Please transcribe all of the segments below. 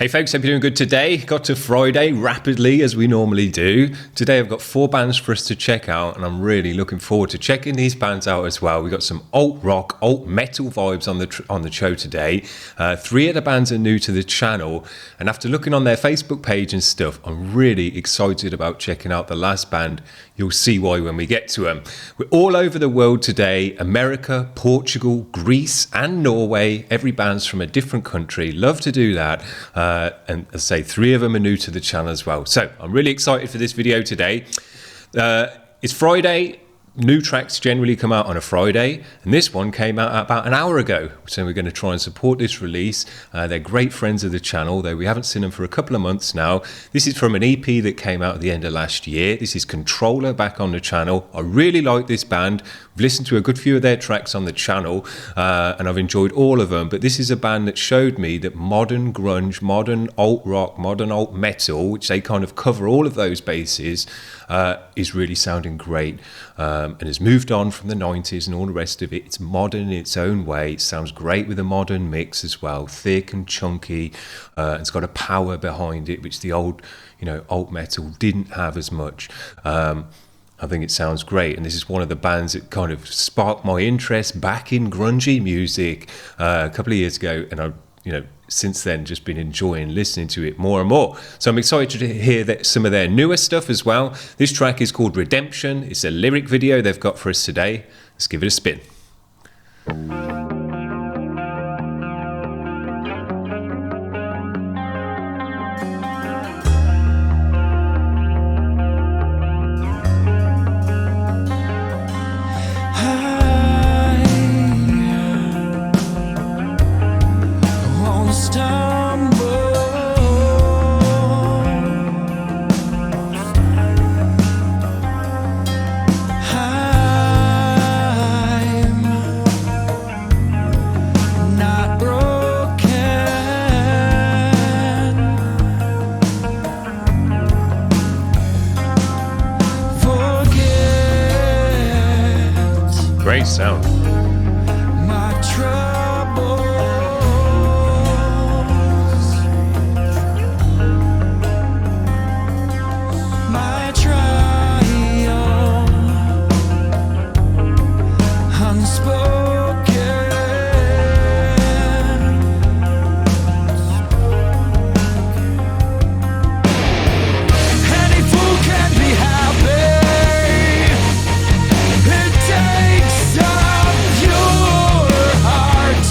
Hey folks, hope you're doing good today. Got to Friday rapidly as we normally do. Today I've got 4 bands for us to check out and I'm really looking forward to checking these bands out as well. We've got some alt rock, alt metal vibes on the show today. 3 of the bands are new to the channel and after looking on their Facebook page and stuff, I'm really excited about checking out the last band. You'll see why when we get to them. We're all over the world today. America, Portugal, Greece and Norway. Every band's from a different country. Love to do that. And as I say, 3 of them are new to the channel as well. So I'm really excited for this video today. It's Friday. New tracks generally come out on a Friday, and this one came out about an hour ago. So we're going to try and support this release. They're great friends of the channel, though we haven't seen them for a couple of months now. This is from an EP that came out at the end of last year. This is Controller back on the channel. I really like this band. I've listened to a good few of their tracks on the channel, and I've enjoyed all of them. But this is a band that showed me that modern grunge, modern alt rock, modern alt metal, which they kind of cover all of those bases, is really sounding great. And has moved on from the 90s and all the rest of it. It's modern in its own way. It sounds great with a modern mix as well, thick and chunky. It's got a power behind it, which the old, alt metal didn't have as much. I think it sounds great, and this is one of the bands that kind of sparked my interest back in grungy music a couple of years ago, and I've since then just been enjoying listening to it more and more. So I'm excited to hear some of their newer stuff as well. This track is called Redemption. It's a lyric video they've got for us today. Let's give it a spin. Great sound. My troubles, my trial, unspoken. Any fool can be happy. It takes a pure heart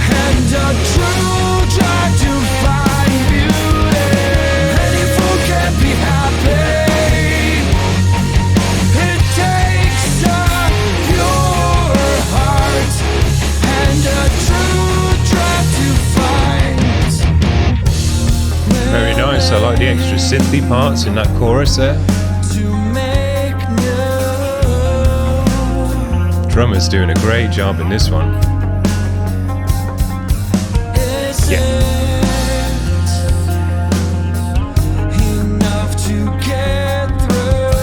and a true drive to find beauty. Any fool can be happy. It takes a pure heart and a true drive to find. Very nice. I like the extra synthy parts in that chorus there. To make new. Drummer's doing a great job in this one. Is Yeah. it enough to get through?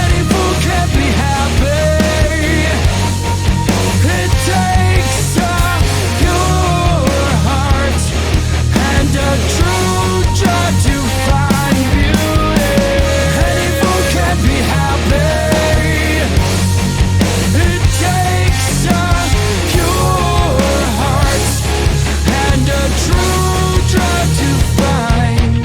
Any fool can be happy. It takes a pure heart and a true drive to find beauty. Any fool can be happy. It takes a pure heart and a true drive to find.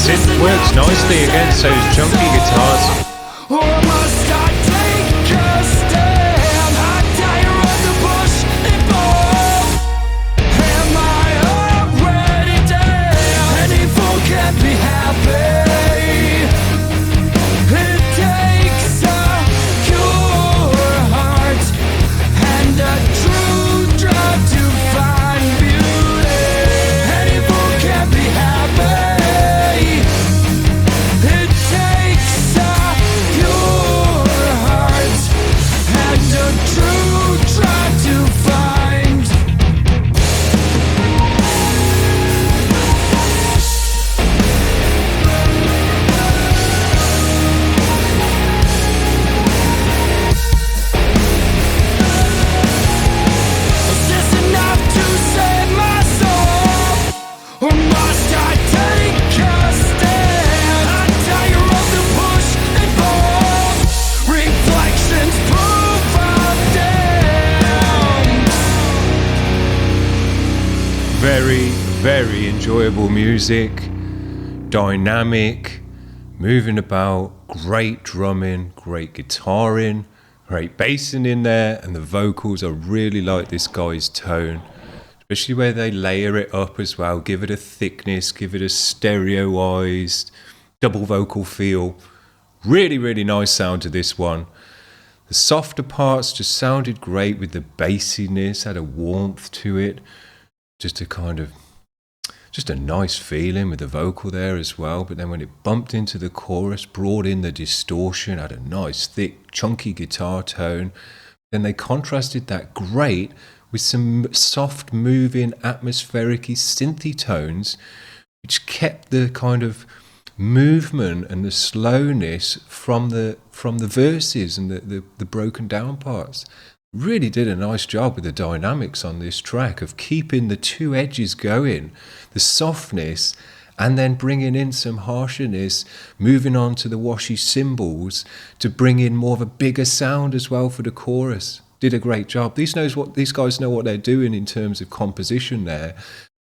Synth works nicely against those chunky guitars. Or must I take a stand? I tire of the bush and ball. Am I already dead? Any fool can be happy. It takes a pure heart and a true drive to find beauty. Any fool can be happy. It takes a pure Very, very enjoyable music, dynamic, moving about, great drumming, great guitaring, great bassing in there, and the vocals. I really like this guy's tone, especially where they layer it up as well, give it a thickness, give it a stereoized double vocal feel. Really, really nice sound to this one. The softer parts just sounded great with the bassiness, had a warmth to it. Just a nice feeling with the vocal there as well. But then when it bumped into the chorus, brought in the distortion, had a nice, thick, chunky guitar tone. Then they contrasted that great with some soft, moving, atmospheric-y, synthy tones, which kept the kind of movement and the slowness from the verses and the broken down parts. Really did a nice job with the dynamics on this track of keeping the two edges going, the softness, and then bringing in some harshness, moving on to the washy cymbals to bring in more of a bigger sound as well for the chorus. Did a great job. These guys know what they're doing in terms of composition there,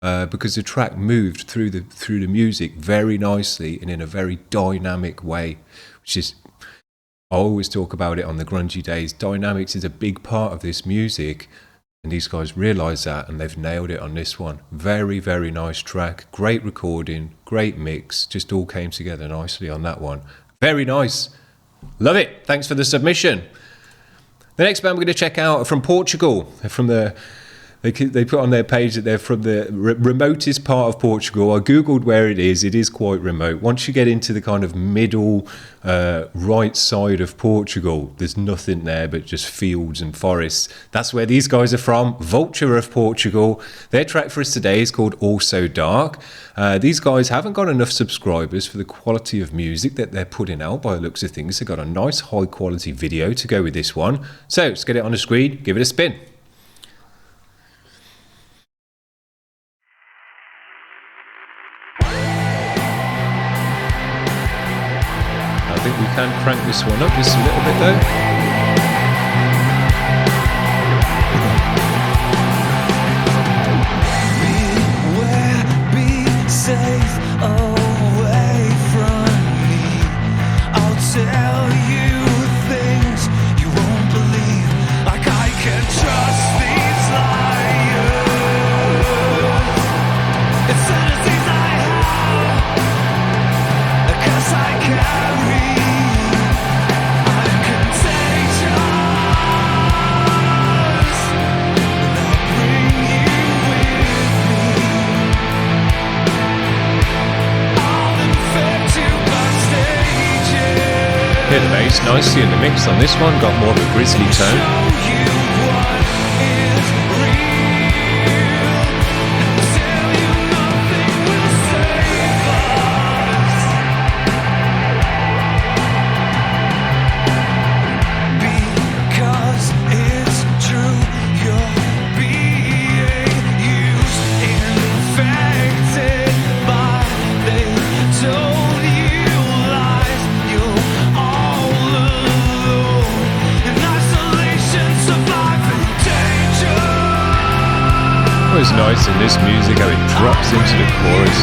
because the track moved through the music very nicely and in a very dynamic way, which is, I always talk about it on the grungy days. Dynamics is a big part of this music, and these guys realise that, and they've nailed it on this one. Very, very nice track. Great recording, great mix. Just all came together nicely on that one. Very nice. Love it. Thanks for the submission. The next band we're going to check out are from Portugal. They're from They put on their page that they're from the remotest part of Portugal. I googled where it is. It is quite remote. Once you get into the kind of middle right side of Portugal, there's nothing there but just fields and forests. That's where these guys are from, Vulture of Portugal. Their track for us today is called Also Dark. These guys haven't got enough subscribers for the quality of music that they're putting out by the looks of things. They've got a nice high quality video to go with this one. So let's get it on the screen, give it a spin. I think we can crank this one up just a little bit though. Beware, be safe away from me. I'll tell you things you won't believe. Like I can trust these liars. It's fantasies I have, 'cause I carry. Hit the bass nicely in the mix on this one, got more of a grisly tone. It's nice in this music how it drops into the chorus.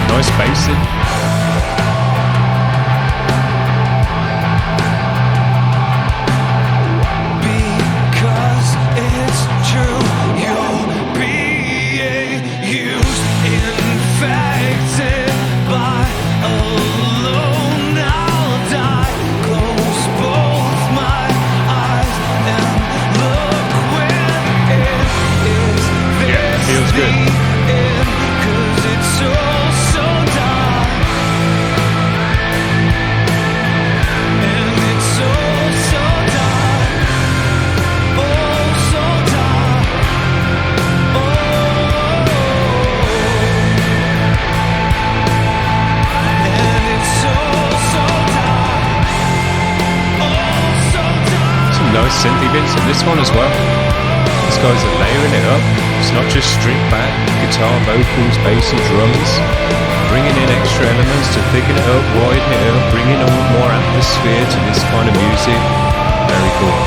Nice bassing. Because it's true, you're being used, infected by alone. I'll die. Close both my eyes and look within. Is this feels good. the end? 'Cause it's so dark. nice synthy bits in this one as well. These guys are layering it up. It's not just stripped back guitar, vocals, bass and drums. Bringing in extra elements to thicken it up, widen it up, bringing on more atmosphere to this kind of music. Very cool.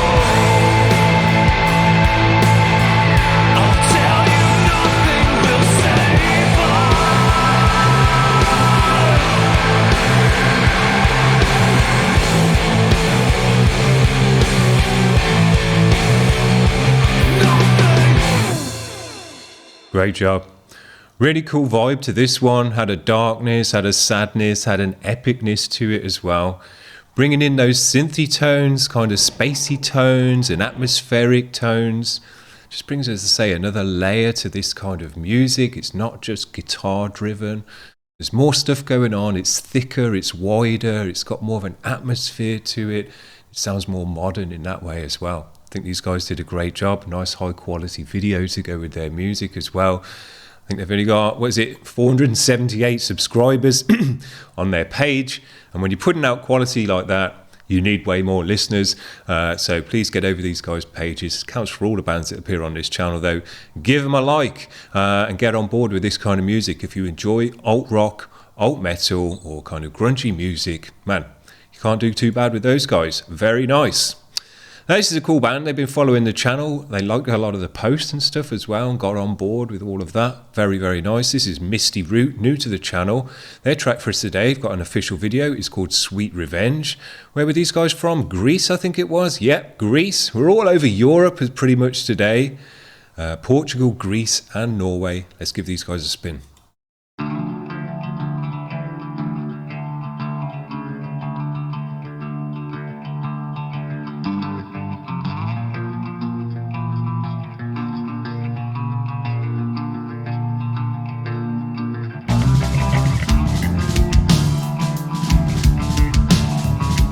I'll tell you nothing will save Great job. Really cool vibe to this one. Had a darkness, had a sadness, had an epicness to it as well. Bringing in those synthy tones, kind of spacey tones and atmospheric tones. Just brings, as I say, another layer to this kind of music. It's not just guitar driven. There's more stuff going on. It's thicker, it's wider, it's got more of an atmosphere to it. It sounds more modern in that way as well. I think these guys did a great job. Nice high quality video to go with their music as well. I think they've only got, 478 subscribers on their page. And when you're putting out quality like that, you need way more listeners. So please get over these guys' pages. It counts for all the bands that appear on this channel, though. Give them a like and get on board with this kind of music. If you enjoy alt rock, alt metal, or kind of grungy music, man, you can't do too bad with those guys. Very nice. Now, this is a cool band. They've been following the channel. They liked a lot of the posts and stuff as well and got on board with all of that. Very, very nice. This is Misty, new to the channel. Their track for us today, they've got an official video. It's called Sweet Revenge. Where were these guys from? Greece, I think it was. Yep, Greece. We're all over Europe pretty much today. Portugal, Greece and Norway. Let's give these guys a spin.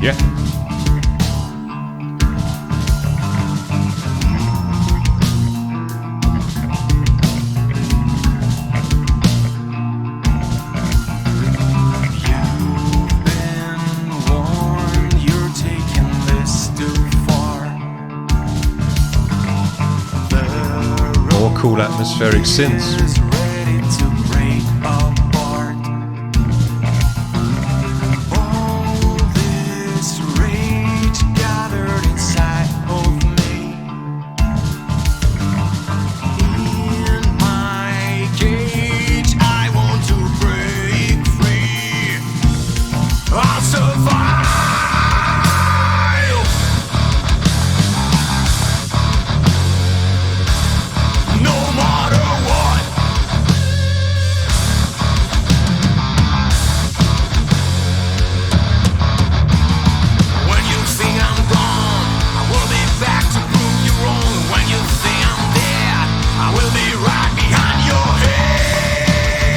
Yeah. More cool atmospheric synths.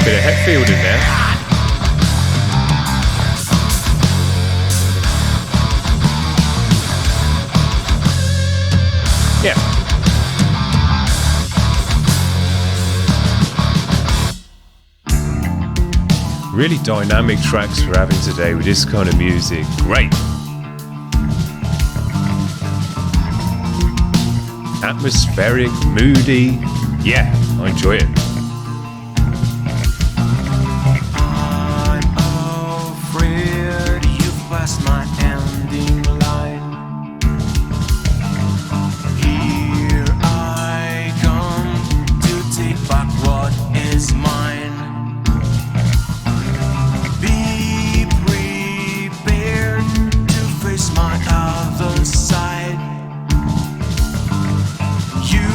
Bit of Hetfield in there. Yeah. Really dynamic tracks we're having today with this kind of music. Great. Atmospheric, moody. Yeah, I enjoy it. My ending line. Here I come to take back what is mine. Be prepared to face my other side. You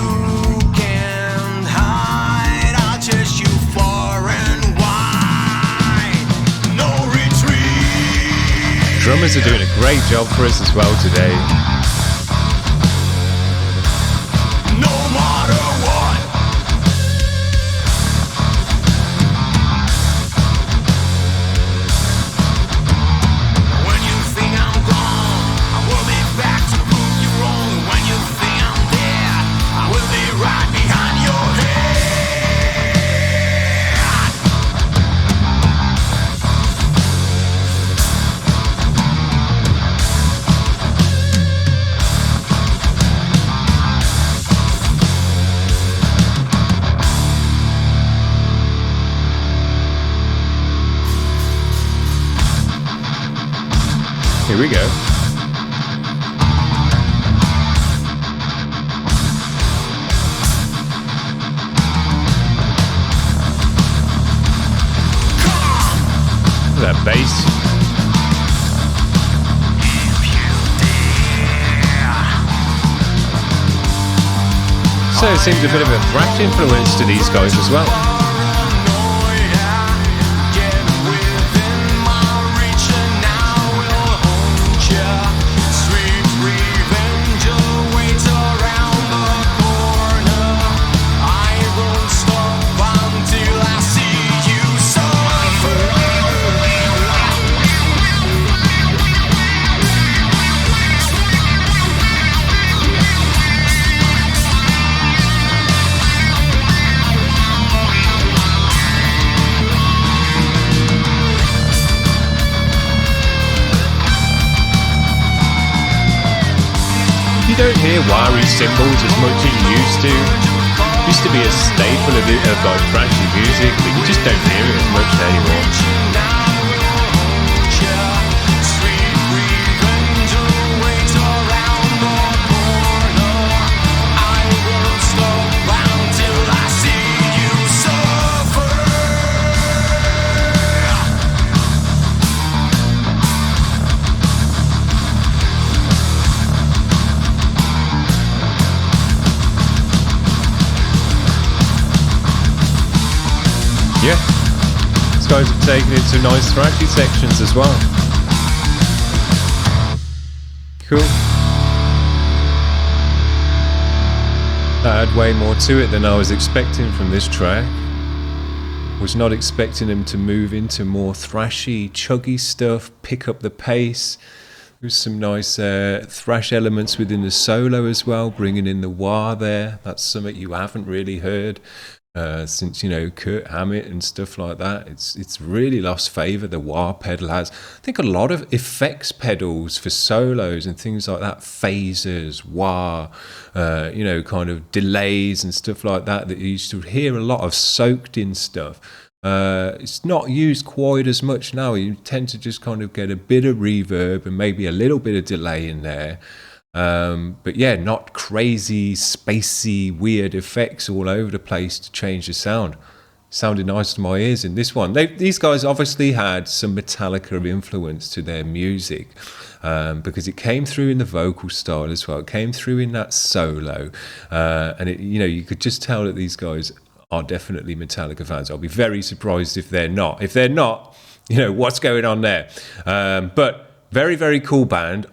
can't hide, I'll chase you far and wide. No retreat. Drummers are doing a great job for us as well today. No matter what. When you think I'm gone, I will be back to prove you wrong. When you think I'm there, I will be right behind your head. Here we go. That bass. So it seems a bit of a thrash influence to these guys as well. You don't hear wiry cymbals as much as you used to. Used to be a staple of like thrashy music, but you just don't hear it as much anymore. Yeah, these guys have taken it to nice thrashy sections as well. Cool. That had way more to it than I was expecting from this track. Was not expecting them to move into more thrashy, chuggy stuff, pick up the pace. There's some nice thrash elements within the solo as well, bringing in the wah there. That's something you haven't really heard. Since, you know, Kurt Hammett and stuff like that, it's really lost favour, the wah pedal has. I think a lot of effects pedals for solos and things like that, phasers, wah, you know, kind of delays and stuff like that you used to hear a lot of soaked in stuff. It's not used quite as much now. You tend to just kind of get a bit of reverb and maybe a little bit of delay in there. But yeah, not crazy, spacey, weird effects all over the place to change the sound. Sounded nice to my ears in this one. These guys obviously had some Metallica influence to their music, because it came through in the vocal style as well. It came through in that solo, and it, you know, you could just tell that these guys are definitely Metallica fans. I'll be very surprised if they're not. If they're not, you know, what's going on there? But very, very cool band.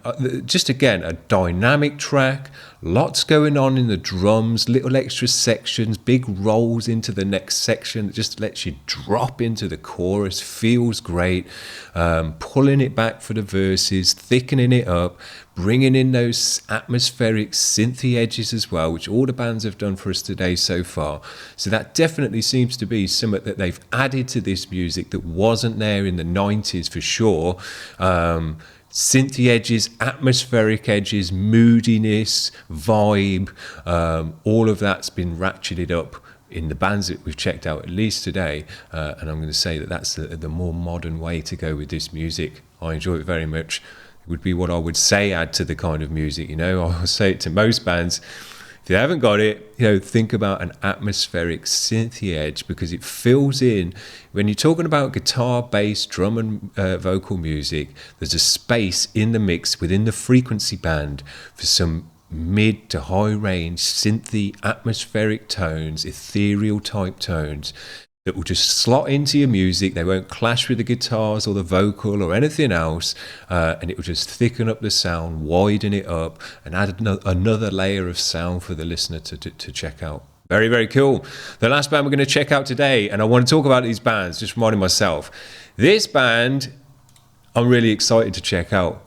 Just again, a dynamic track. Lots going on in the drums, little extra sections, big rolls into the next section that just lets you drop into the chorus. Feels great. Pulling it back for the verses, thickening it up, bringing in those atmospheric synthy edges as well, which all the bands have done for us today so far. So that definitely seems to be something that they've added to this music that wasn't there in the 90s for sure. Synthy edges, atmospheric edges, moodiness, vibe, all of that's been ratcheted up in the bands that we've checked out, at least today, and I'm going to say that that's the more modern way to go with this music. I enjoy it very much. It would be what I would say add to the kind of music, you know. I'll say it to most bands. If you haven't got it, you know, think about an atmospheric synthy edge, because it fills in. When you're talking about guitar, bass, drum and vocal music, there's a space in the mix within the frequency band for some mid to high range synthy atmospheric tones, ethereal type tones that will just slot into your music. They won't clash with the guitars or the vocal or anything else, and it will just thicken up the sound, widen it up, and add another layer of sound for the listener to check out. Very, very cool. The last band we're going to check out today, and I want to talk about these bands, just reminding myself, this band I'm really excited to check out,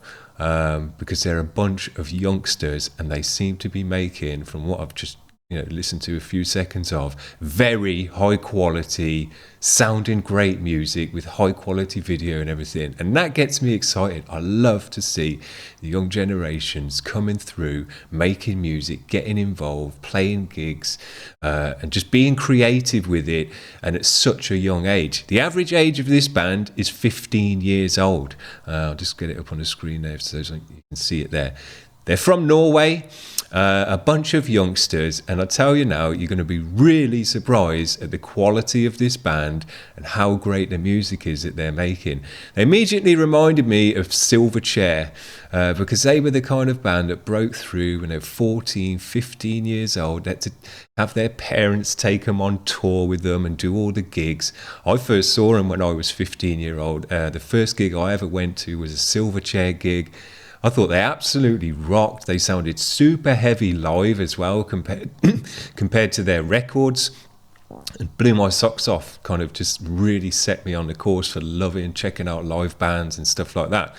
because they're a bunch of youngsters and they seem to be making, from what I've just listen to a few seconds of. Very high quality, sounding great music with high quality video and everything. And that gets me excited. I love to see the young generations coming through, making music, getting involved, playing gigs, and just being creative with it. And at such a young age. The average age of this band is 15 years old. I'll just get it up on the screen there so you can see it there. They're from Norway, a bunch of youngsters, and I tell you now, you're going to be really surprised at the quality of this band and how great the music is that they're making. They immediately reminded me of Silverchair, because they were the kind of band that broke through when they were 14, 15 years old. They had to have their parents take them on tour with them and do all the gigs. I first saw them when I was 15-year-old. The first gig I ever went to was a Silverchair gig. I thought they absolutely rocked. They sounded super heavy live as well compared to their records. And blew my socks off, kind of just really set me on the course for loving checking out live bands and stuff like that.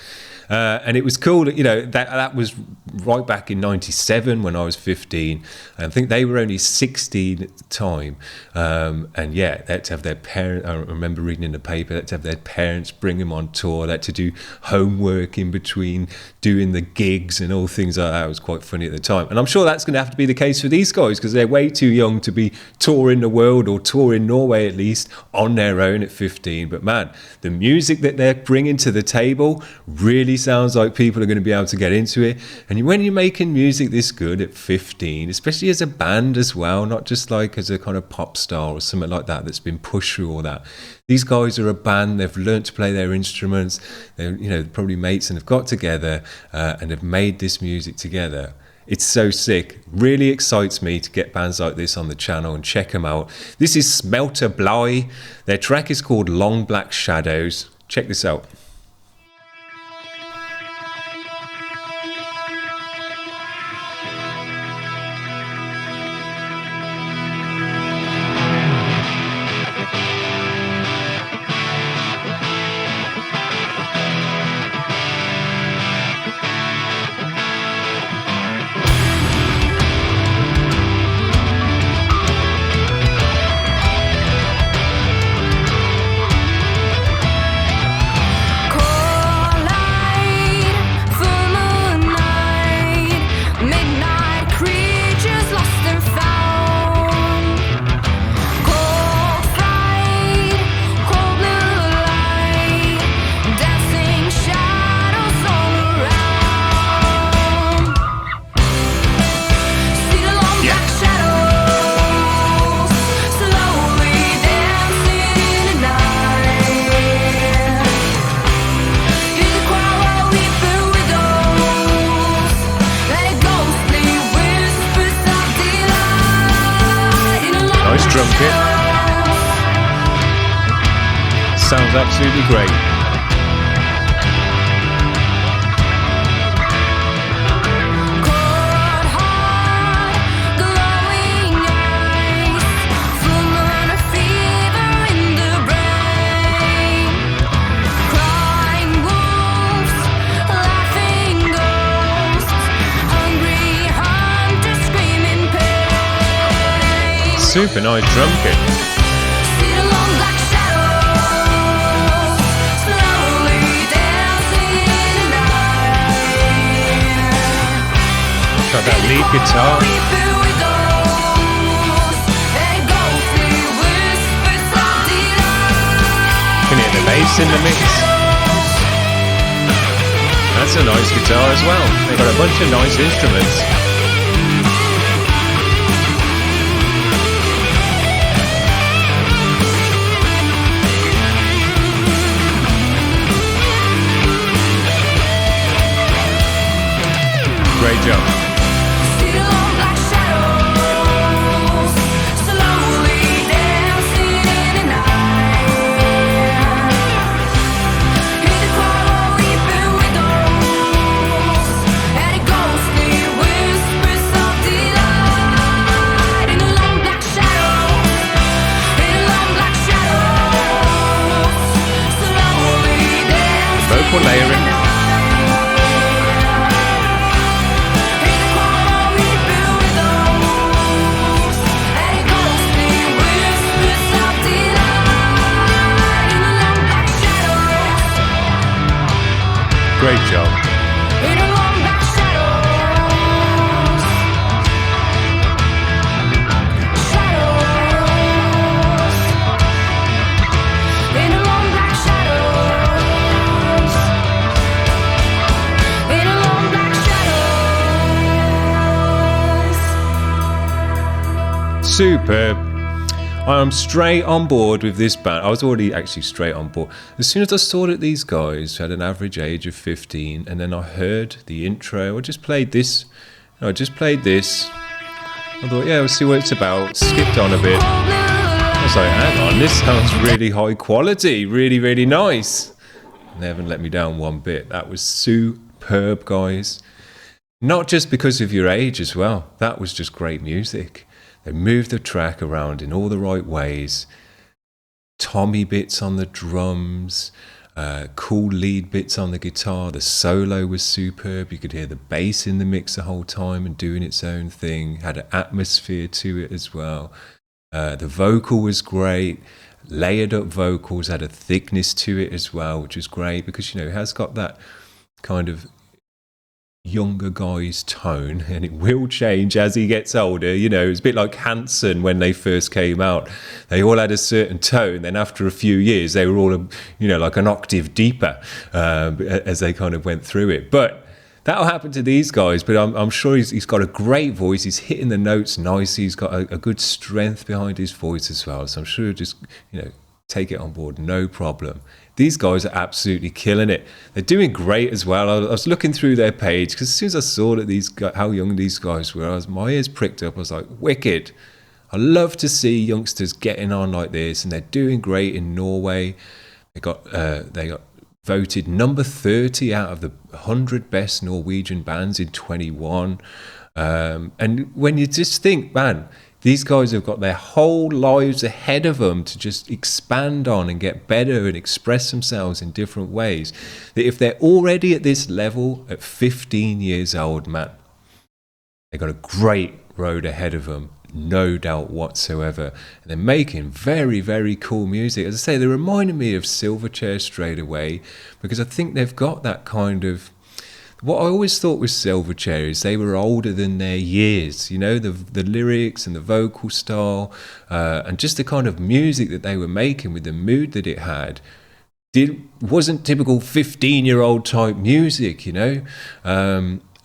And it was cool that, that was right back in 97 when I was 15. I think they were only 16 at the time. And yeah, they had to have their parents, I remember reading in the paper, they had to have their parents bring them on tour. They had to do homework in between doing the gigs and all things like that. It was quite funny at the time. And I'm sure that's going to have to be the case for these guys because they're way too young to be touring the world or touring Norway at least on their own at 15. But man, the music that they're bringing to the table really sounds like people are going to be able to get into it. And when you're making music this good at 15, especially as a band as well, not just like as a kind of pop star or something like that that's been pushed through all that. These guys are a band, they've learned to play their instruments, they're probably mates and have got together and have made this music together. It's so sick. Really excites me to get bands like this on the channel and check them out. This is Smelta Bly. Their track is called Long Black Shadows. Check this out. Drum kit. Sounds absolutely great. Super nice drum kit. Got that lead guitar. Can hear the bass in the mix. That's a nice guitar as well. They've got a bunch of nice instruments. Great job. Vocal layering. Great job. In a long black shadows. Shadows. In a long black shadows. In a long black shadows. Superb. I'm straight on board with this band. I was already actually straight on board. As soon as I saw that these guys had an average age of 15, and then I heard the intro, I just played this. I thought, yeah, we'll see what it's about. Skipped on a bit. I was like, hang on, this sounds really high quality. Really, really nice. And they haven't let me down one bit. That was superb, guys. Not just because of your age as well. That was just great music. They moved the track around in all the right ways. Tommy bits on the drums, cool lead bits on the guitar. The solo was superb. You could hear the bass in the mix the whole time and doing its own thing. Had an atmosphere to it as well. The vocal was great. Layered up vocals, had a thickness to it as well, which was great because, it has got that kind of younger guy's tone, and it will change as he gets older. It's a bit like Hanson when they first came out. They all had a certain tone, then after a few years they were all like an octave deeper as they kind of went through it. But that'll happen to these guys. But I'm sure he's got a great voice. He's hitting the notes nicely. He's got a good strength behind his voice as well, so I'm sure he'll just take it on board, no problem. These guys are absolutely killing it. They're doing great as well. I was looking through their page because as soon as I saw that how young these guys were, my ears pricked up. I was like, wicked. I love to see youngsters getting on like this, and they're doing great in Norway. They got voted number 30 out of the 100 best Norwegian bands in 21. And when you just think, man, these guys have got their whole lives ahead of them to just expand on and get better and express themselves in different ways. That if they're already at this level at 15 years old, man, they've got a great road ahead of them, no doubt whatsoever. And they're making very, very cool music. As I say, they reminded me of Silverchair straight away because I think they've got that kind of... What I always thought with Silverchair is they were older than their years, the lyrics and the vocal style and just the kind of music that they were making with the mood that it had wasn't typical 15-year-old type music,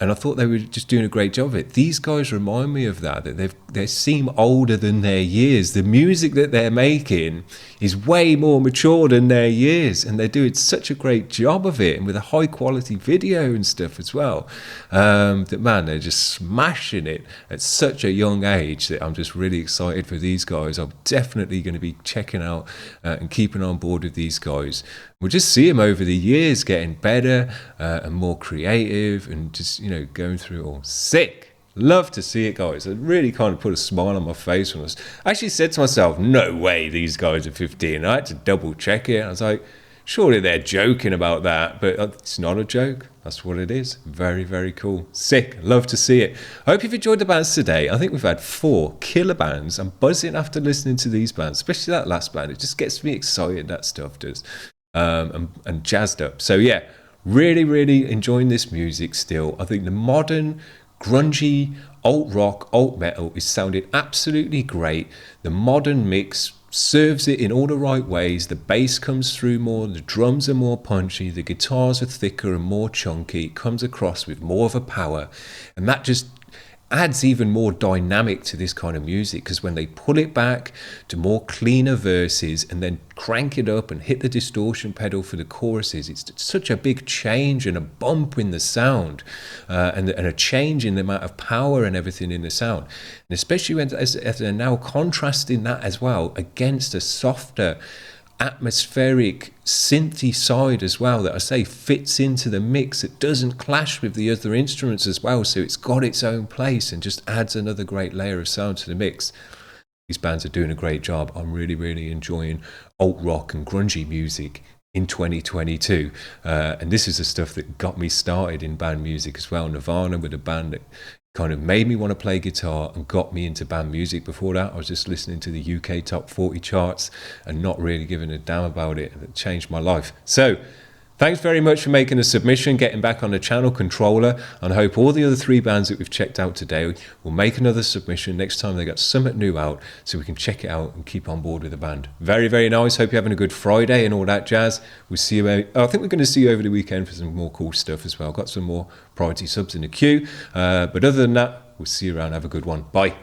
and I thought they were just doing a great job of it. These guys remind me of that they seem older than their years. The music that they're making is way more mature than their years, and they're doing such a great job of it, and with a high quality video and stuff as well. That man, they're just smashing it at such a young age that I'm just really excited for these guys. I'm definitely going to be checking out and keeping on board with these guys. We'll just see them over the years getting better and more creative and just, going through it all. Sick. Love to see it, guys. It really kind of put a smile on my face when I actually said to myself, no way these guys are 15. I had to double check it. I was like, surely they're joking about that, but it's not a joke. That's what it is. Very, very cool. Sick. Love to see it. I hope you've enjoyed the bands today. I think we've had 4 killer bands. I'm buzzing after listening to these bands, especially that last band. It just gets me excited, that stuff does. And jazzed up. So yeah, really, really enjoying this music still. I think the modern, grungy, alt rock, alt metal is sounding absolutely great. The modern mix serves it in all the right ways. The bass comes through more, the drums are more punchy, the guitars are thicker and more chunky. It comes across with more of a power, and that just adds even more dynamic to this kind of music, because when they pull it back to more cleaner verses and then crank it up and hit the distortion pedal for the choruses, it's such a big change and a bump in the sound and a change in the amount of power and everything in the sound. And especially when as they're now contrasting that as well against a softer atmospheric synthy side as well, that I say fits into the mix. It doesn't clash with the other instruments as well, so it's got its own place and just adds another great layer of sound to the mix. These bands are doing a great job. I'm really, really enjoying alt rock and grungy music in 2022, and this is the stuff that got me started in band music as well. Nirvana with a band that kind of made me want to play guitar and got me into band music. Before that, I was just listening to the UK top 40 charts and not really giving a damn about it. It changed my life. So Thanks very much for making a submission, getting back on the channel, Controller, and I hope all the other 3 bands that we've checked out today will make another submission next time they got something new out so we can check it out and keep on board with the band. Very, very nice. Hope you're having a good Friday and all that jazz. We'll see you. I think we're going to see you over the weekend for some more cool stuff as well. Got some more priority subs in the queue. But other than that, we'll see you around. Have a good one. Bye.